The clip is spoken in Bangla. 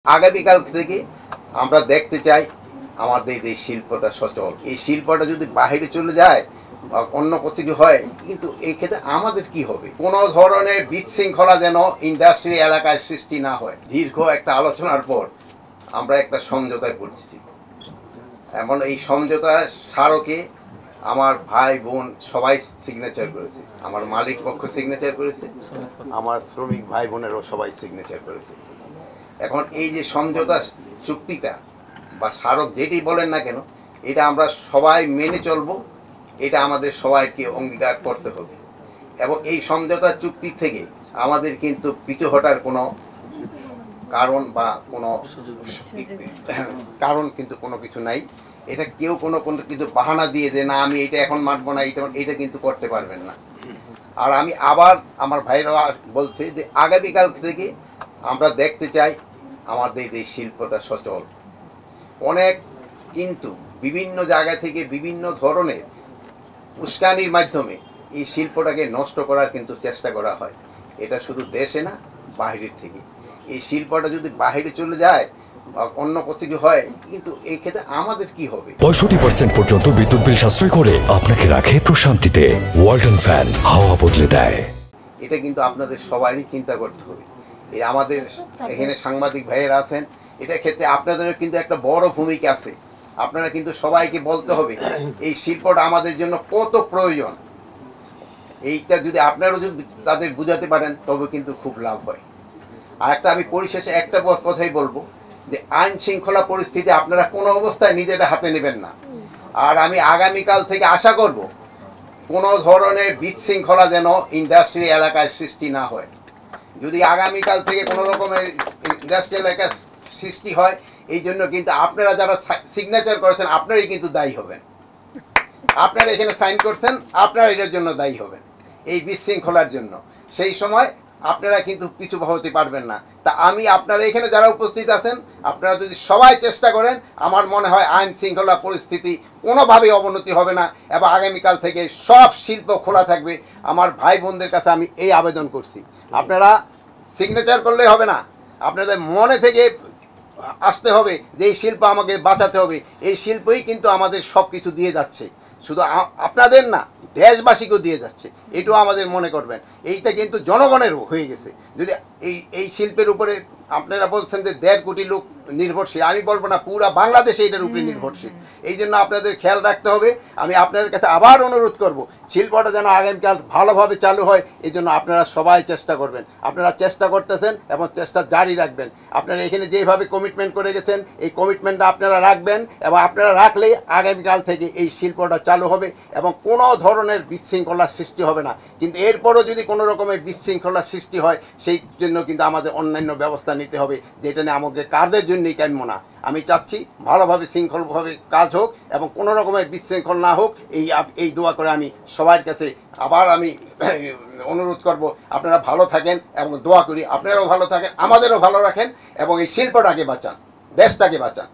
আগামীকাল থেকে আমরা দেখতে চাই আমাদের এই শিল্পটা সচল। এই শিল্পটা যদি বাইরে চলে যায় বা অন্য কিছু হয়, কিন্তু এই ক্ষেত্রে আমাদের কি হবে? কোনো ধরনের বিশৃঙ্খলা যেন ইন্ডাস্ট্রি এলাকায় সৃষ্টি না হয়। দীর্ঘ একটা আলোচনার পর আমরা একটা সমঝোতায় পড়ছি। এমন এই সমঝোতা স্মারকে আমার ভাই বোন সবাই সিগনেচার করেছে, আমার মালিক পক্ষ সিগনেচার করেছে, আমার শ্রমিক ভাই বোনেরও সবাই সিগনেচার করেছে। এখন এই যে সমঝোতা চুক্তিটা বা স্মারক যেটি বলেন না কেন, এটা আমরা সবাই মেনে চলবো, এটা আমাদের সবাইকে অঙ্গীকার করতে হবে। এবং এই সমঝোতা চুক্তি থেকে আমাদের কিন্তু পিছু হটার কোনো কারণ বা কারণ কিন্তু কোনো কিছু নাই। এটা কেউ কোনো কিছু বাহানা দিয়ে যে না আমি এটা এখন মানবো না, এটা কিন্তু করতে পারবেন না। আর আমি আবার আমার ভাইরা বলছে যে আগামীকাল থেকে আমরা দেখতে চাই আমাদের এই শিল্পটা সচল। অনেক কিন্তু বিভিন্ন জায়গা থেকে বিভিন্ন ধরনের উস্কানির মাধ্যমে এই শিল্পটাকে নষ্ট করার কিন্তু চেষ্টা করা হয়। এটা শুধু দেশে না, বাহিরের থেকে। এই শিল্পটা যদি বাহিরে চলে যায় বা অন্য কিছু হয়, কিন্তু এই ক্ষেত্রে আমাদের কি হবে? 65% পর্যন্ত বিদ্যুৎ বিল সাশ্রয় করে আপনাকে রাখে প্রশান্তিতে। ওয়ালটন ফ্যান হাওয়া বদলে দেয়। এটা কিন্তু আপনাদের সবারই চিন্তা করতে হবে। এই আমাদের এখানে সাংবাদিক ভাইয়েরা আছেন, এটার ক্ষেত্রে আপনাদেরও কিন্তু একটা বড় ভূমিকা আছে। আপনারা কিন্তু সবাইকে বলতে হবে এই শিল্পটা আমাদের জন্য কত প্রয়োজন। এইটা যদি আপনারাও যদি তাদের বুঝাতে পারেন তবে কিন্তু খুব লাভ হয়। আর একটা আমি পরিশেষে একটা কথাই বলবো যে আইন শৃঙ্খলা পরিস্থিতি আপনারা কোনো অবস্থায় নিজেরা হাতে নেবেন না। আর আমি আগামীকাল থেকে আশা করব কোনো ধরনের বিশৃঙ্খলা যেন ইন্ডাস্ট্রি এলাকায় সৃষ্টি না হয়। যদি আগামীকাল থেকে কোনো রকমের ইন্ডাস্ট্রি এলাকায় সৃষ্টি হয়, এই জন্য কিন্তু আপনারা যারা সিগনেচার করেছেন আপনারাই কিন্তু দায়ী হবেন। আপনারা এখানে সাইন করছেন, আপনারা এটার জন্য দায়ী হবেন, এই বিশৃঙ্খলার জন্য। সেই সময় আপনারা কিন্তু পিছু হতে পারবেন না। তা আমি আপনারা এখানে যারা উপস্থিত আছেন, আপনারা যদি সবাই চেষ্টা করেন, আমার মনে হয় আইন শৃঙ্খলা পরিস্থিতি কোনোভাবেই অবনতি হবে না এবং আগামীকাল থেকে সব শিল্প খোলা থাকবে। আমার ভাই বোনদের কাছে আমি এই আবেদন করছি, আপনারা সিগনেচার করলে হবে না, আপনাদের মনে থেকে আসতে হবে যে এই শিল্প আমাকে বাঁচাতে হবে। এই শিল্পই কিন্তু আমাদের সব কিছু দিয়ে যাচ্ছে, শুধু আপনাদের না, দেশবাসীকেও দিয়ে যাচ্ছে। এটাও আমাদের মনে করবেন। এইটা কিন্তু জনগণেরও হয়ে গেছে। যদি এই শিল্পের উপরে আপনারা বলছেন যে 1.5 কোটি লোক নির্ভরশীল, আমি বলবো না, পুরা বাংলাদেশে এটার উপরে নির্ভরশীল। এই জন্য আপনাদের খেয়াল রাখতে হবে। আমি আপনাদের কাছে আবার অনুরোধ করব, শিল্পটা যেন আগামীকাল ভালোভাবে চালু হয়, এই জন্য আপনারা সবাই চেষ্টা করবেন। আপনারা চেষ্টা করতেছেন এবং চেষ্টা জারি রাখবেন। আপনারা এখানে যেভাবে কমিটমেন্ট করে গেছেন, এই কমিটমেন্টটা আপনারা রাখবেন এবং আপনারা রাখলেই আগামীকাল থেকে এই শিল্পটা চালু হবে এবং কোনো ধরনের বিশৃঙ্খলার সৃষ্টি হবে না। কিন্তু এরপরও যদি কোনো রকমের বিশৃঙ্খলার সৃষ্টি হয়, সেই জন্য কিন্তু আমাদের অন্যান্য ব্যবস্থা নিতে হবে, যেটা নিয়ে আমাদের কাদের জন্যই কাম্য না। আমি চাচ্ছি ভালোভাবে শৃঙ্খলভাবে কাজ হোক এবং কোনো রকমের বিশৃঙ্খল না হোক। এই দোয়া করে আমি সবার কাছে আবার আমি অনুরোধ করব, আপনারা ভালো থাকেন এবং দোয়া করি আপনারাও ভালো থাকেন, আমাদেরও ভালো রাখেন এবং এই শিল্পটাকে বাঁচান, দেশটাকে বাঁচান।